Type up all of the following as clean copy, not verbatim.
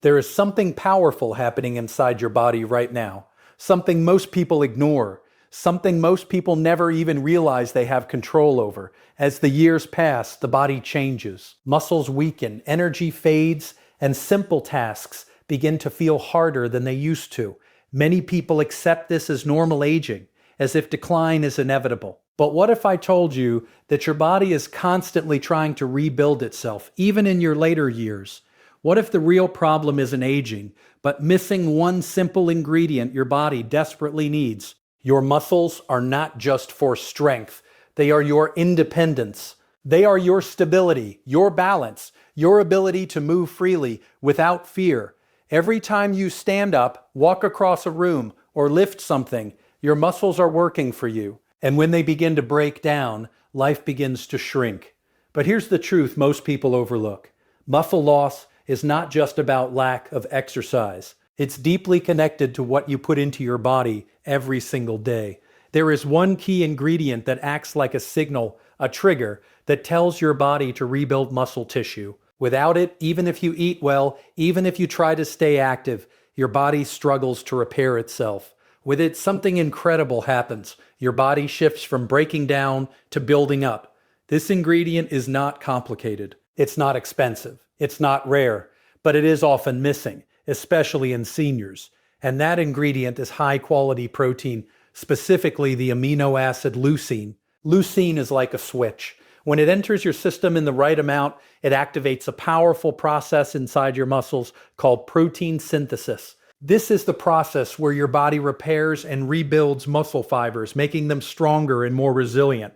There is something powerful happening inside your body right now, something most people ignore, something most people never even realize they have control over. As the years pass, the body changes, muscles weaken, energy fades, and simple tasks begin to feel harder than they used to. Many people accept this as normal aging, as if decline is inevitable. But what if I told you that your body is constantly trying to rebuild itself, even in your later years? What if the real problem isn't aging, but missing one simple ingredient your body desperately needs? Your muscles are not just for strength. They are your independence. They are your stability, your balance, your ability to move freely without fear. Every time you stand up, walk across a room, or lift something, your muscles are working for you. And when they begin to break down, life begins to shrink. But here's the truth most people overlook. Muscle loss is not just about lack of exercise. It's deeply connected to what you put into your body every single day. There is one key ingredient that acts like a signal, a trigger, that tells your body to rebuild muscle tissue. Without it, even if you eat well, even if you try to stay active, your body struggles to repair itself. With it, something incredible happens. Your body shifts from breaking down to building up. This ingredient is not complicated. It's not expensive. It's not rare, but it is often missing, especially in seniors. And that ingredient is high-quality protein, specifically the amino acid leucine. Leucine is like a switch. When it enters your system in the right amount, it activates a powerful process inside your muscles called protein synthesis. This is the process where your body repairs and rebuilds muscle fibers, making them stronger and more resilient.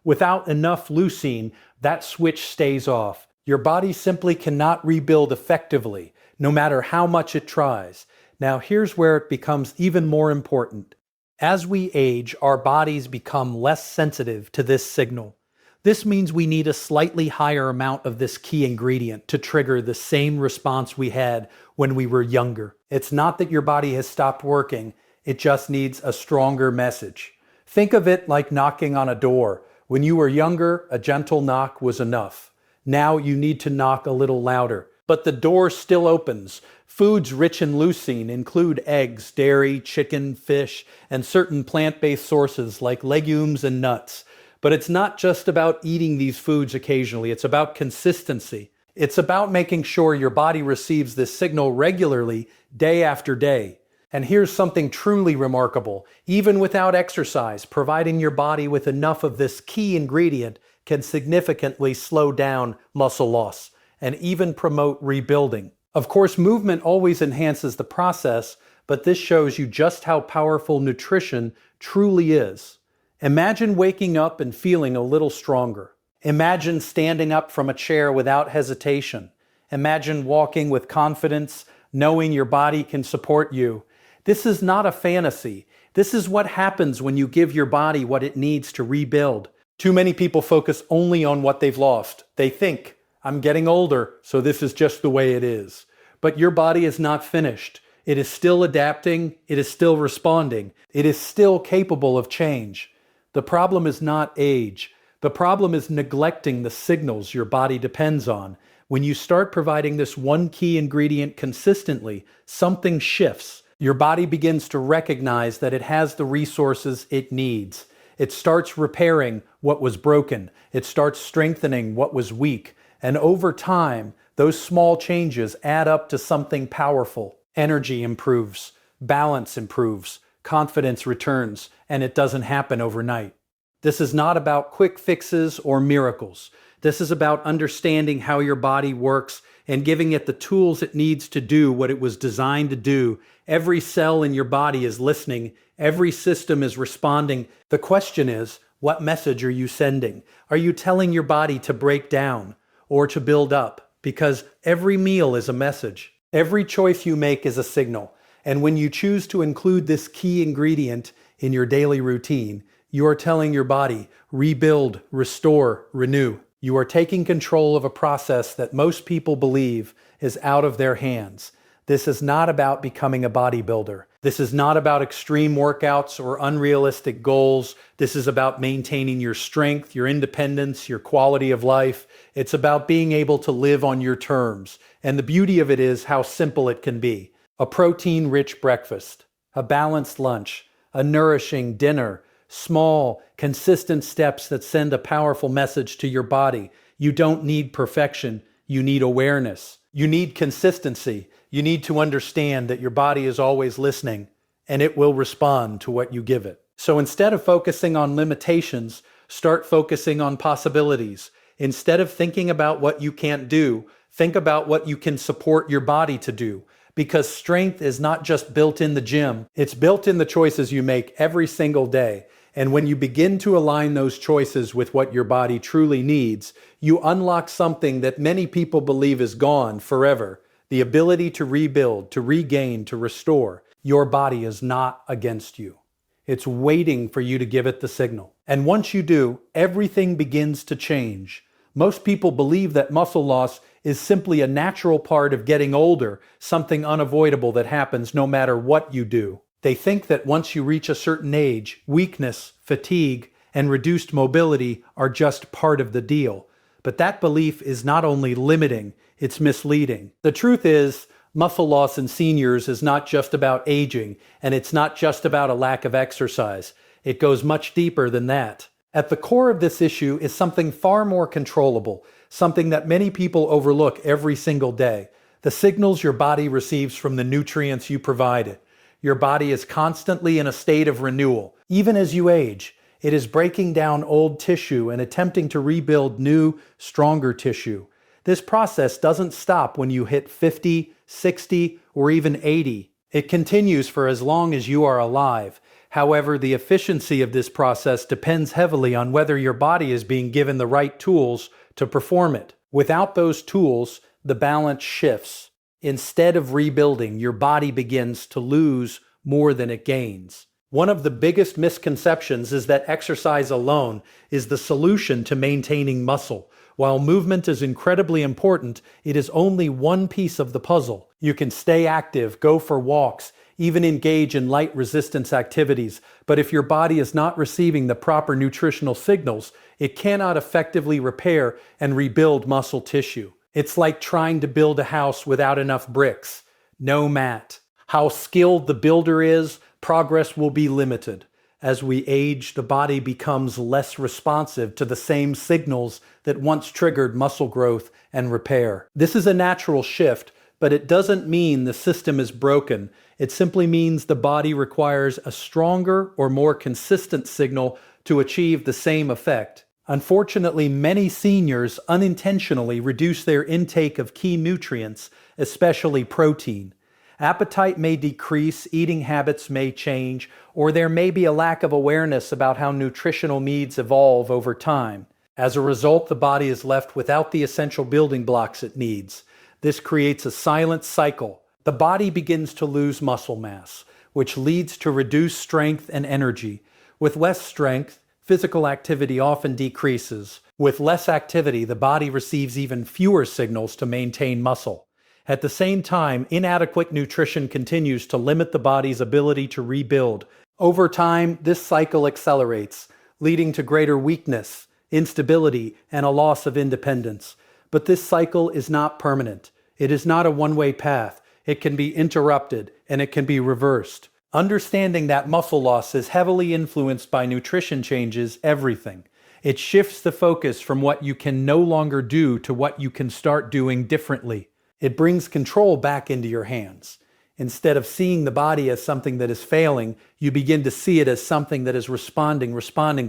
Without enough leucine, that switch stays off. Your body simply cannot rebuild effectively, no matter how much it tries. Now here's where it becomes even more important. As we age, our bodies become less sensitive to this signal. This means we need a slightly higher amount of this key ingredient to trigger the same response we had when we were younger. It's not that your body has stopped working, it just needs a stronger message. Think of it like knocking on a door. When you were younger, a gentle knock was enough. Now you need to knock a little louder. But the door still opens. Foods rich in leucine include eggs, dairy, chicken, fish, and certain plant-based sources like legumes and nuts. But it's not just about eating these foods occasionally, it's about consistency. It's about making sure your body receives this signal regularly, day after day. And here's something truly remarkable. Even without exercise, providing your body with enough of this key ingredient can significantly slow down muscle loss and even promote rebuilding. Of course, movement always enhances the process, but this shows you just how powerful nutrition truly is. Imagine waking up and feeling a little stronger. Imagine standing up from a chair without hesitation. Imagine walking with confidence, knowing your body can support you. This is not a fantasy. This is what happens when you give your body what it needs to rebuild. Too many people focus only on what they've lost. They think, I'm getting older, so this is just the way it is. But your body is not finished. It is still adapting. It is still responding. It is still capable of change. The problem is not age. The problem is neglecting the signals your body depends on. When you start providing this one key ingredient consistently, something shifts. Your body begins to recognize that it has the resources it needs. It starts repairing what was broken. It starts strengthening what was weak. And over time, those small changes add up to something powerful. Energy improves, balance improves, confidence returns, and it doesn't happen overnight. This is not about quick fixes or miracles. This is about understanding how your body works and giving it the tools it needs to do what it was designed to do. Every cell in your body is listening. Every system is responding. The question is, what message are you sending? Are you telling your body to break down or to build up? Because every meal is a message. Every choice you make is a signal. And when you choose to include this key ingredient in your daily routine, you are telling your body, rebuild, restore, renew. You are taking control of a process that most people believe is out of their hands. This is not about becoming a bodybuilder. This is not about extreme workouts or unrealistic goals. This is about maintaining your strength, your independence, your quality of life. It's about being able to live on your terms. And the beauty of it is how simple it can be. A protein-rich breakfast, a balanced lunch, a nourishing dinner, small, consistent steps that send a powerful message to your body. You don't need perfection. You need awareness. You need consistency. You need to understand that your body is always listening, and it will respond to what you give it. So instead of focusing on limitations, start focusing on possibilities. Instead of thinking about what you can't do, think about what you can support your body to do. Because strength is not just built in the gym, it's built in the choices you make every single day. And when you begin to align those choices with what your body truly needs, you unlock something that many people believe is gone forever. The ability to rebuild, to regain, to restore. Your body is not against you. It's waiting for you to give it the signal. And once you do, everything begins to change. Most people believe that muscle loss is simply a natural part of getting older, something unavoidable that happens no matter what you do. They think that once you reach a certain age, weakness, fatigue, and reduced mobility are just part of the deal. But that belief is not only limiting, it's misleading. The truth is, muscle loss in seniors is not just about aging, and it's not just about a lack of exercise. It goes much deeper than that. At the core of this issue is something far more controllable, something that many people overlook every single day. The signals your body receives from the nutrients you provide it. Your body is constantly in a state of renewal. Even as you age, it is breaking down old tissue and attempting to rebuild new, stronger tissue. This process doesn't stop when you hit 50, 60, or even 80. It continues for as long as you are alive. However, the efficiency of this process depends heavily on whether your body is being given the right tools to perform it. Without those tools, the balance shifts. Instead of rebuilding, your body begins to lose more than it gains. One of the biggest misconceptions is that exercise alone is the solution to maintaining muscle. While movement is incredibly important, it is only one piece of the puzzle. You can stay active, go for walks, even engage in light resistance activities, but if your body is not receiving the proper nutritional signals, it cannot effectively repair and rebuild muscle tissue. It's like trying to build a house without enough bricks. No mat. How skilled the builder is, progress will be limited. As we age, the body becomes less responsive to the same signals that once triggered muscle growth and repair. This is a natural shift, but it doesn't mean the system is broken. It simply means the body requires a stronger or more consistent signal to achieve the same effect. Unfortunately, many seniors unintentionally reduce their intake of key nutrients, especially protein. Appetite may decrease, eating habits may change, or there may be a lack of awareness about how nutritional needs evolve over time. As a result, the body is left without the essential building blocks it needs. This creates a silent cycle. The body begins to lose muscle mass, which leads to reduced strength and energy. With less strength, physical activity often decreases. With less activity, the body receives even fewer signals to maintain muscle. At the same time, inadequate nutrition continues to limit the body's ability to rebuild. Over time, this cycle accelerates, leading to greater weakness, instability, and a loss of independence. But this cycle is not permanent. It is not a one-way path. It can be interrupted, and it can be reversed. Understanding that muscle loss is heavily influenced by nutrition changes everything. It shifts the focus from what you can no longer do to what you can start doing differently. It brings control back into your hands. Instead of seeing the body as something that is failing, you begin to see it as something that is responding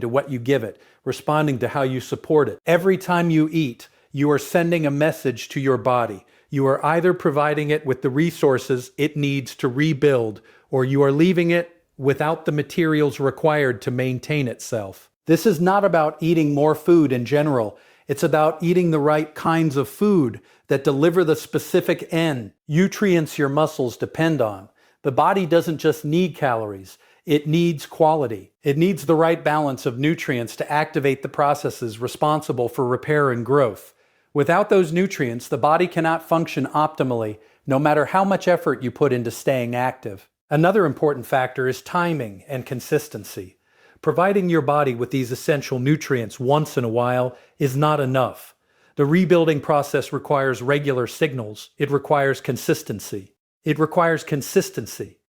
to what you give it, responding to how you support it. Every time you eat, you are sending a message to your body. You are either providing it with the resources it needs to rebuild, or you are leaving it without the materials required to maintain itself. This is not about eating more food in general. It's about eating the right kinds of food that deliver the specific nutrients your muscles depend on. The body doesn't just need calories, it needs quality. It needs the right balance of nutrients to activate the processes responsible for repair and growth. Without those nutrients, the body cannot function optimally, no matter how much effort you put into staying active. Another important factor is timing and consistency. Providing your body with these essential nutrients once in a while is not enough. The rebuilding process requires regular signals. It requires consistency.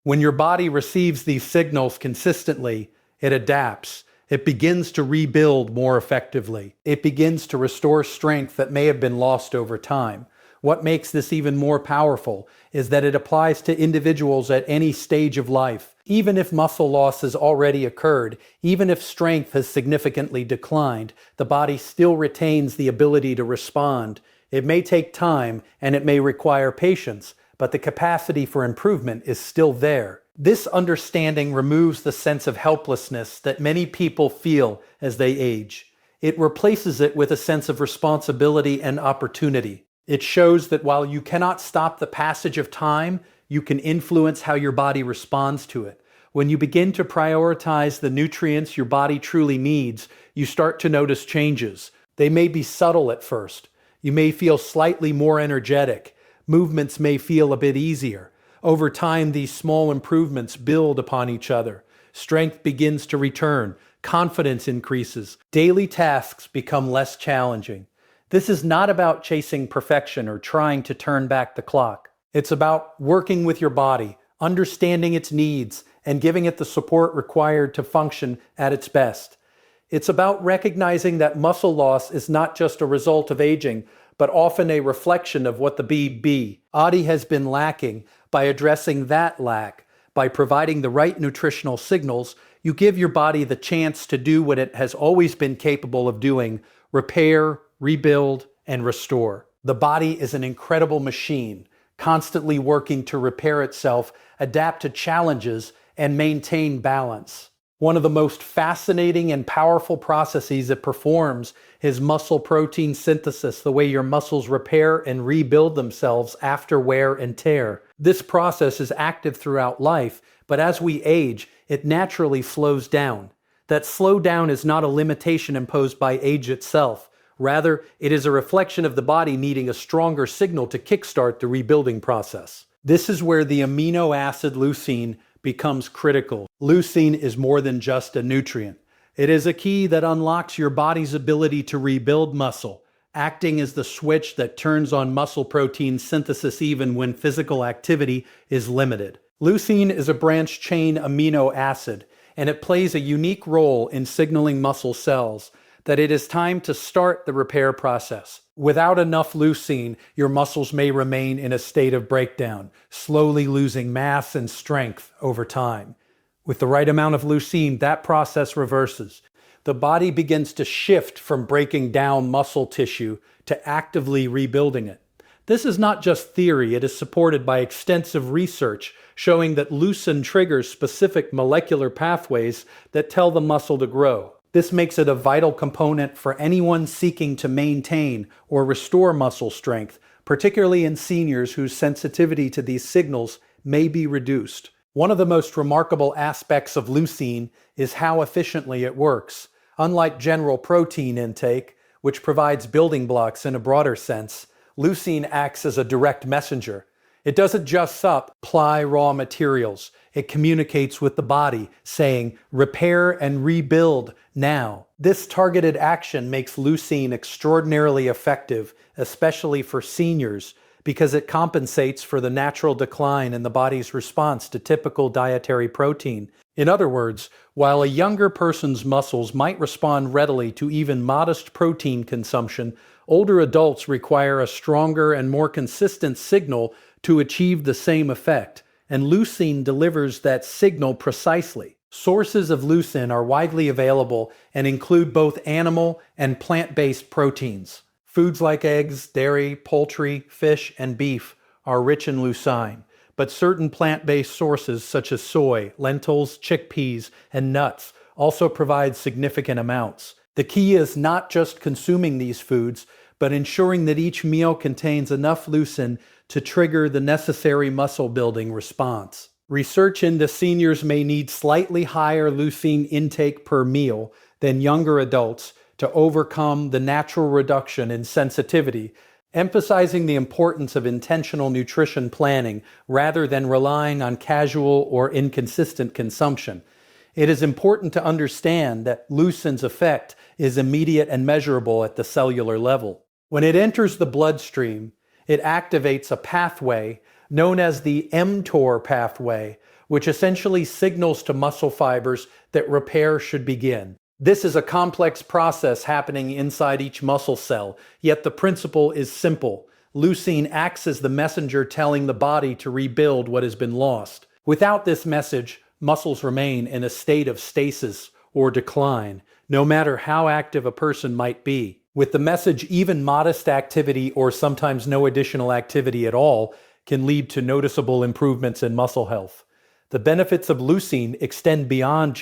When your body receives these signals consistently, it adapts. It begins to rebuild more effectively. It begins to restore strength that may have been lost over time. What makes this even more powerful is that it applies to individuals at any stage of life. Even if muscle loss has already occurred, even if strength has significantly declined, the body still retains the ability to respond. It may take time and it may require patience, but the capacity for improvement is still there. This understanding removes the sense of helplessness that many people feel as they age. It replaces it with a sense of responsibility and opportunity. It shows that while you cannot stop the passage of time, you can influence how your body responds to it. When you begin to prioritize the nutrients your body truly needs, you start to notice changes. They may be subtle at first. You may feel slightly more energetic. Movements may feel a bit easier. Over time, these small improvements build upon each other. Strength begins to return. Confidence increases. Daily tasks become less challenging. This is not about chasing perfection or trying to turn back the clock. It's about working with your body, understanding its needs, and giving it the support required to function at its best. It's about recognizing that muscle loss is not just a result of aging, but often a reflection of what the body has been lacking. By addressing that lack, by providing the right nutritional signals, you give your body the chance to do what it has always been capable of doing: repair, rebuild, and restore. The body is an incredible machine, constantly working to repair itself, adapt to challenges, and maintain balance. One of the most fascinating and powerful processes it performs is muscle protein synthesis, the way your muscles repair and rebuild themselves after wear and tear. This process is active throughout life, but as we age, it naturally slows down. That slowdown is not a limitation imposed by age itself. Rather, it is a reflection of the body needing a stronger signal to kickstart the rebuilding process. This is where the amino acid leucine becomes critical. Leucine is more than just a nutrient. It is a key that unlocks your body's ability to rebuild muscle, acting as the switch that turns on muscle protein synthesis even when physical activity is limited. Leucine is a branched-chain amino acid, and it plays a unique role in signaling muscle cells that it is time to start the repair process. Without enough leucine, your muscles may remain in a state of breakdown, slowly losing mass and strength over time. With the right amount of leucine, that process reverses. The body begins to shift from breaking down muscle tissue to actively rebuilding it. This is not just theory, it is supported by extensive research showing that leucine triggers specific molecular pathways that tell the muscle to grow. This makes it a vital component for anyone seeking to maintain or restore muscle strength, particularly in seniors whose sensitivity to these signals may be reduced. One of the most remarkable aspects of leucine is how efficiently it works. Unlike general protein intake, which provides building blocks in a broader sense, leucine acts as a direct messenger. It doesn't just supply raw materials. It communicates with the body, saying, repair and rebuild now. This targeted action makes leucine extraordinarily effective, especially for seniors, because it compensates for the natural decline in the body's response to typical dietary protein. In other words, while a younger person's muscles might respond readily to even modest protein consumption, older adults require a stronger and more consistent signal to achieve the same effect, and leucine delivers that signal precisely. Sources of leucine are widely available and include both animal and plant-based proteins. Foods like eggs, dairy, poultry, fish, and beef are rich in leucine, but certain plant-based sources such as soy, lentils, chickpeas, and nuts also provide significant amounts. The key is not just consuming these foods, but ensuring that each meal contains enough leucine to trigger the necessary muscle-building response. Research into seniors may need slightly higher leucine intake per meal than younger adults to overcome the natural reduction in sensitivity emphasizing the importance of intentional nutrition planning rather than relying on casual or inconsistent consumption. It is important to understand that leucin's effect is immediate and measurable at the cellular level. When it enters the bloodstream, it activates a pathway known as the mTOR pathway, which essentially signals to muscle fibers that repair should begin. This is a complex process happening inside each muscle cell, yet the principle is simple. Leucine acts as the messenger telling the body to rebuild what has been lost. Without this message, muscles remain in a state of stasis or decline, no matter how active a person might be. With the message, even modest activity or sometimes no additional activity at all can lead to noticeable improvements in muscle health. The benefits of leucine extend beyond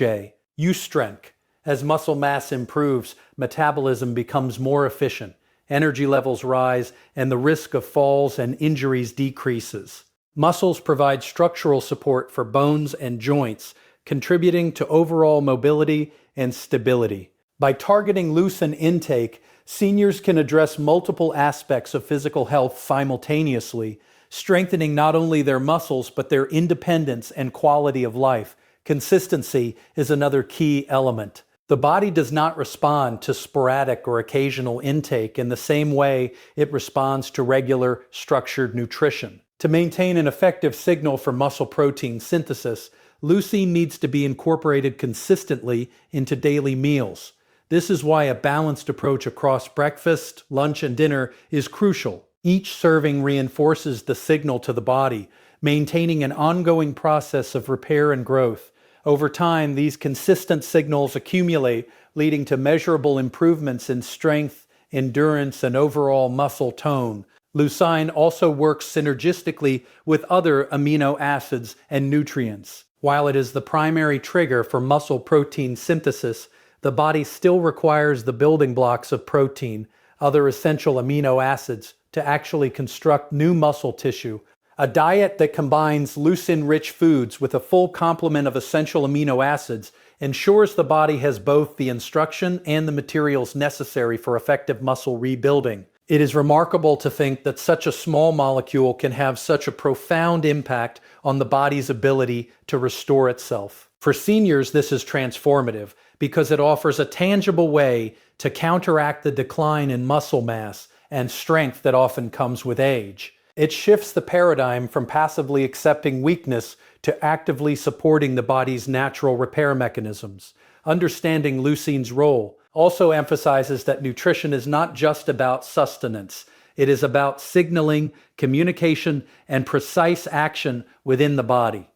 use strength. As muscle mass improves, metabolism becomes more efficient, energy levels rise, and the risk of falls and injuries decreases. Muscles provide structural support for bones and joints, contributing to overall mobility and stability. By targeting leucine intake, seniors can address multiple aspects of physical health simultaneously, strengthening not only their muscles but their independence and quality of life. Consistency is another key element. The body does not respond to sporadic or occasional intake in the same way it responds to regular, structured nutrition. To maintain an effective signal for muscle protein synthesis, leucine needs to be incorporated consistently into daily meals. This is why a balanced approach across breakfast, lunch, and dinner is crucial. Each serving reinforces the signal to the body, maintaining an ongoing process of repair and growth. Over time, these consistent signals accumulate, leading to measurable improvements in strength, endurance, and overall muscle tone. Leucine also works synergistically with other amino acids and nutrients. While it is the primary trigger for muscle protein synthesis, the body still requires the building blocks of protein, other essential amino acids, to actually construct new muscle tissue. A diet that combines leucine-rich foods with a full complement of essential amino acids ensures the body has both the instruction and the materials necessary for effective muscle rebuilding. It is remarkable to think that such a small molecule can have such a profound impact on the body's ability to restore itself. For seniors, this is transformative because it offers a tangible way to counteract the decline in muscle mass and strength that often comes with age. It shifts the paradigm from passively accepting weakness to actively supporting the body's natural repair mechanisms. Understanding leucine's role also emphasizes that nutrition is not just about sustenance. It is about signaling, communication, and precise action within the body.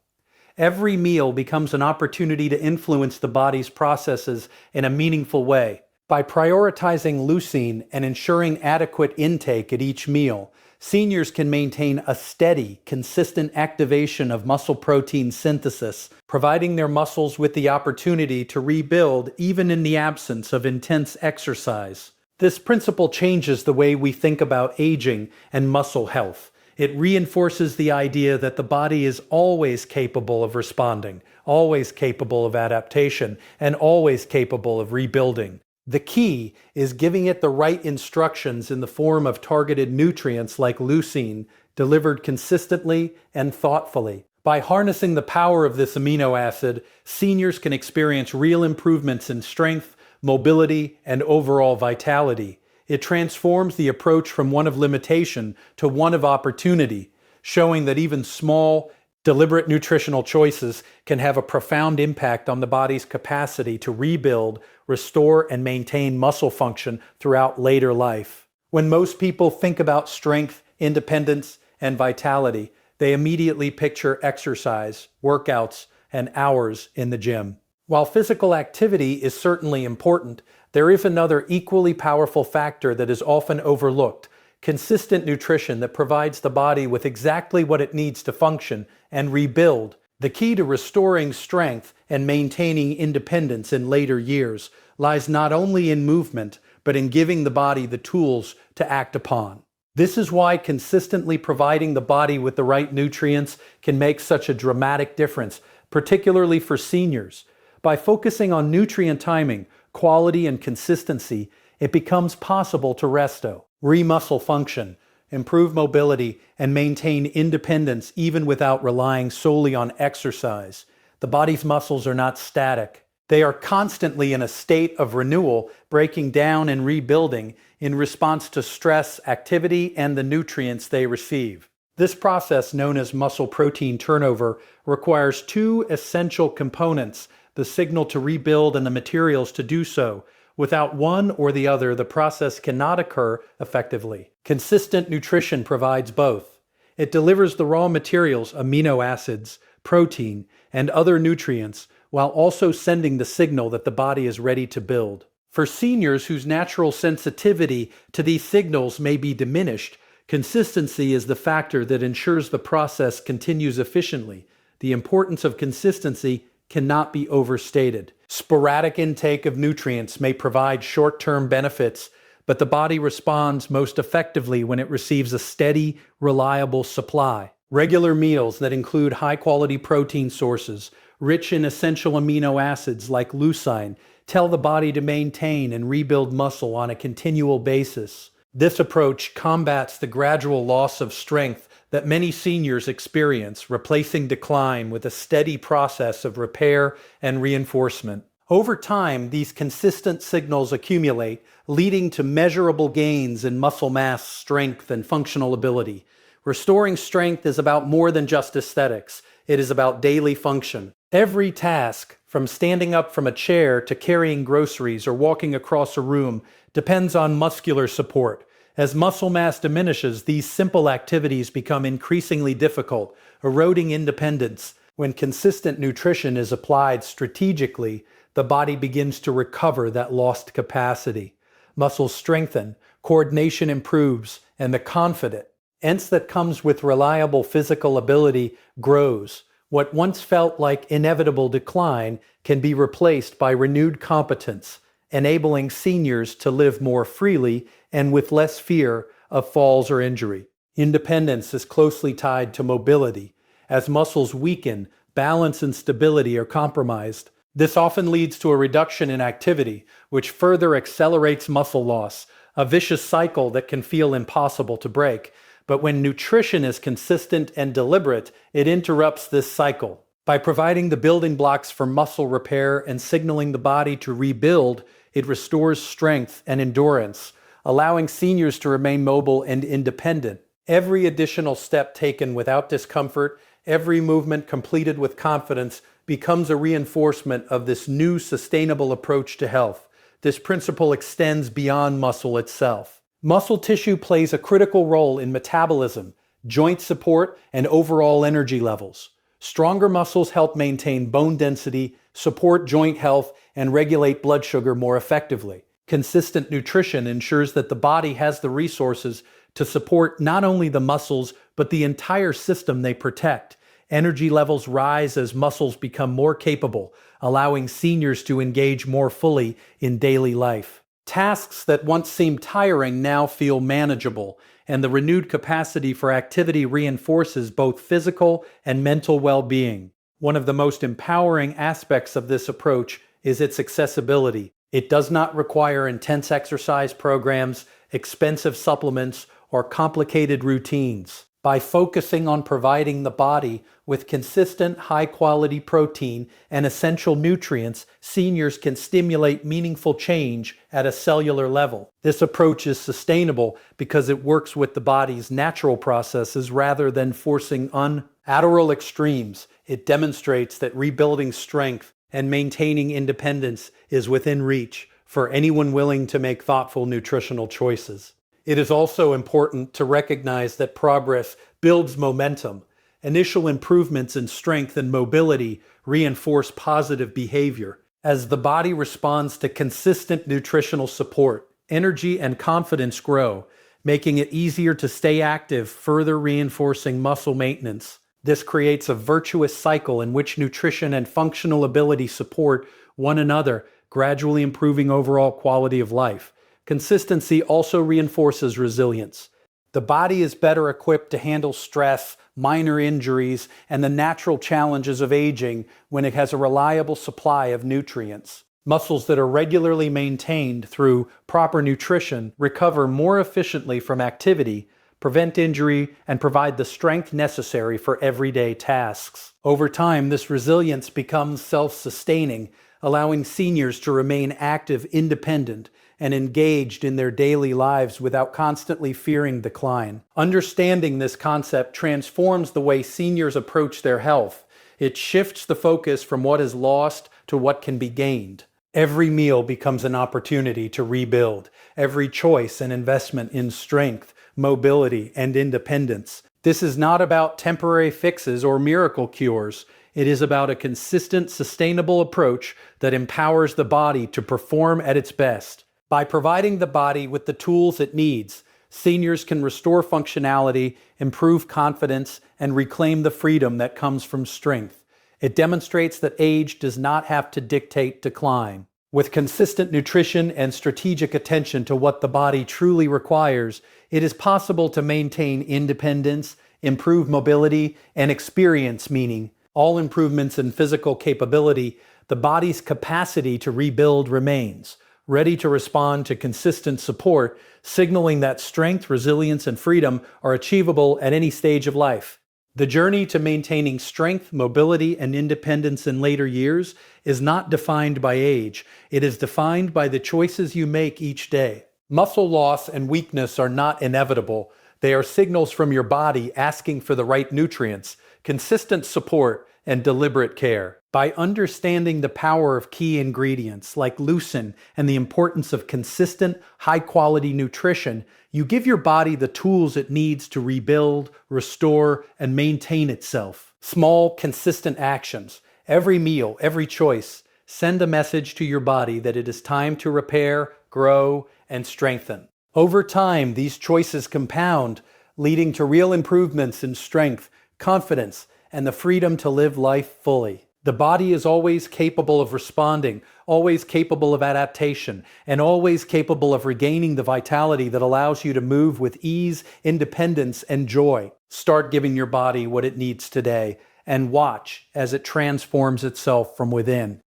Every meal becomes an opportunity to influence the body's processes in a meaningful way. By prioritizing leucine and ensuring adequate intake at each meal, seniors can maintain a steady, consistent activation of muscle protein synthesis, providing their muscles with the opportunity to rebuild even in the absence of intense exercise. This principle changes the way we think about aging and muscle health. It reinforces the idea that the body is always capable of responding, always capable of adaptation, and always capable of rebuilding. The key is giving it the right instructions in the form of targeted nutrients like leucine, delivered consistently and thoughtfully. By harnessing the power of this amino acid, seniors can experience real improvements in strength, mobility, and overall vitality. It transforms the approach from one of limitation to one of opportunity, showing that even small, deliberate nutritional choices can have a profound impact on the body's capacity to rebuild, restore, and maintain muscle function throughout later life. When most people think about strength, independence, and vitality, they immediately picture exercise, workouts, and hours in the gym. While physical activity is certainly important, there is another equally powerful factor that is often overlooked: consistent nutrition that provides the body with exactly what it needs to function and rebuild. The key to restoring strength and maintaining independence in later years lies not only in movement, but in giving the body the tools to act upon. This is why consistently providing the body with the right nutrients can make such a dramatic difference, particularly for seniors. By focusing on nutrient timing, quality, and consistency, it becomes possible to resto, re-muscle function, improve mobility, and maintain independence even without relying solely on exercise. The body's muscles are not static. They are constantly in a state of renewal, breaking down and rebuilding in response to stress, activity, and the nutrients they receive. This process, known as muscle protein turnover, requires two essential components: the signal to rebuild and the materials to do so. Without one or the other, the process cannot occur effectively. Consistent nutrition provides both. It delivers the raw materials, amino acids, protein, and other nutrients, while also sending the signal that the body is ready to build. For seniors whose natural sensitivity to these signals may be diminished, consistency is the factor that ensures the process continues efficiently. The importance of consistency cannot be overstated. Sporadic intake of nutrients may provide short-term benefits, but the body responds most effectively when it receives a steady, reliable supply. Regular meals that include high-quality protein sources, rich in essential amino acids like leucine, tell the body to maintain and rebuild muscle on a continual basis. This approach combats the gradual loss of strength that many seniors experience, replacing decline with a steady process of repair and reinforcement. Over time, these consistent signals accumulate, leading to measurable gains in muscle mass, strength, and functional ability. Restoring strength is about more than just aesthetics. It is about daily function. Every task, from standing up from a chair to carrying groceries or walking across a room, depends on muscular support. As muscle mass diminishes, these simple activities become increasingly difficult, eroding independence. When consistent nutrition is applied strategically, the body begins to recover that lost capacity. Muscles strengthen, coordination improves, and the confidence that comes with reliable physical ability grows. What once felt like inevitable decline can be replaced by renewed competence, enabling seniors to live more freely and with less fear of falls or injury. Independence is closely tied to mobility. As muscles weaken, balance and stability are compromised. This often leads to a reduction in activity, which further accelerates muscle loss, a vicious cycle that can feel impossible to break. But when nutrition is consistent and deliberate, it interrupts this cycle. By providing the building blocks for muscle repair and signaling the body to rebuild, it restores strength and endurance, allowing seniors to remain mobile and independent. Every additional step taken without discomfort, every movement completed with confidence, becomes a reinforcement of this new sustainable approach to health. This principle extends beyond muscle itself. Muscle tissue plays a critical role in metabolism, joint support, and overall energy levels. Stronger muscles help maintain bone density, support joint health, and regulate blood sugar more effectively. Consistent nutrition ensures that the body has the resources to support not only the muscles, but the entire system they protect. Energy levels rise as muscles become more capable, allowing seniors to engage more fully in daily life. Tasks that once seemed tiring now feel manageable, and the renewed capacity for activity reinforces both physical and mental well-being. One of the most empowering aspects of this approach is its accessibility. It does not require intense exercise programs, expensive supplements, or complicated routines. By focusing on providing the body with consistent, high-quality protein and essential nutrients, seniors can stimulate meaningful change at a cellular level. This approach is sustainable because it works with the body's natural processes rather than forcing unilateral extremes. It demonstrates that rebuilding strength and maintaining independence is within reach for anyone willing to make thoughtful nutritional choices. It is also important to recognize that progress builds momentum. Initial improvements in strength and mobility reinforce positive behavior. As the body responds to consistent nutritional support, energy and confidence grow, making it easier to stay active, further reinforcing muscle maintenance. This creates a virtuous cycle in which nutrition and functional ability support one another, gradually improving overall quality of life. Consistency also reinforces resilience. The body is better equipped to handle stress, minor injuries, and the natural challenges of aging when it has a reliable supply of nutrients. Muscles that are regularly maintained through proper nutrition recover more efficiently from activity, prevent injury, and provide the strength necessary for everyday tasks. Over time, this resilience becomes self-sustaining, allowing seniors to remain active, independent, and engaged in their daily lives without constantly fearing decline. Understanding this concept transforms the way seniors approach their health. It shifts the focus from what is lost to what can be gained. Every meal becomes an opportunity to rebuild, every choice an investment in strength, mobility, and independence. This is not about temporary fixes or miracle cures. It is about a consistent, sustainable approach that empowers the body to perform at its best. By providing the body with the tools it needs, seniors can restore functionality, improve confidence, and reclaim the freedom that comes from strength. It demonstrates that age does not have to dictate decline. With consistent nutrition and strategic attention to what the body truly requires, it is possible to maintain independence, improve mobility, and experience meaning. All improvements in physical capability, the body's capacity to rebuild remains, ready to respond to consistent support, signaling that strength, resilience, and freedom are achievable at any stage of life. The journey to maintaining strength, mobility, and independence in later years is not defined by age. It is defined by the choices you make each day. Muscle loss and weakness are not inevitable. They are signals from your body asking for the right nutrients, consistent support, and deliberate care. By understanding the power of key ingredients like leucine and the importance of consistent, high-quality nutrition, you give your body the tools it needs to rebuild, restore, and maintain itself. Small, consistent actions, every meal, every choice, send a message to your body that it is time to repair, grow, and strengthen. Over time, these choices compound, leading to real improvements in strength, confidence, and the freedom to live life fully. The body is always capable of responding, always capable of adaptation, and always capable of regaining the vitality that allows you to move with ease, independence, and joy. Start giving your body what it needs today, and watch as it transforms itself from within.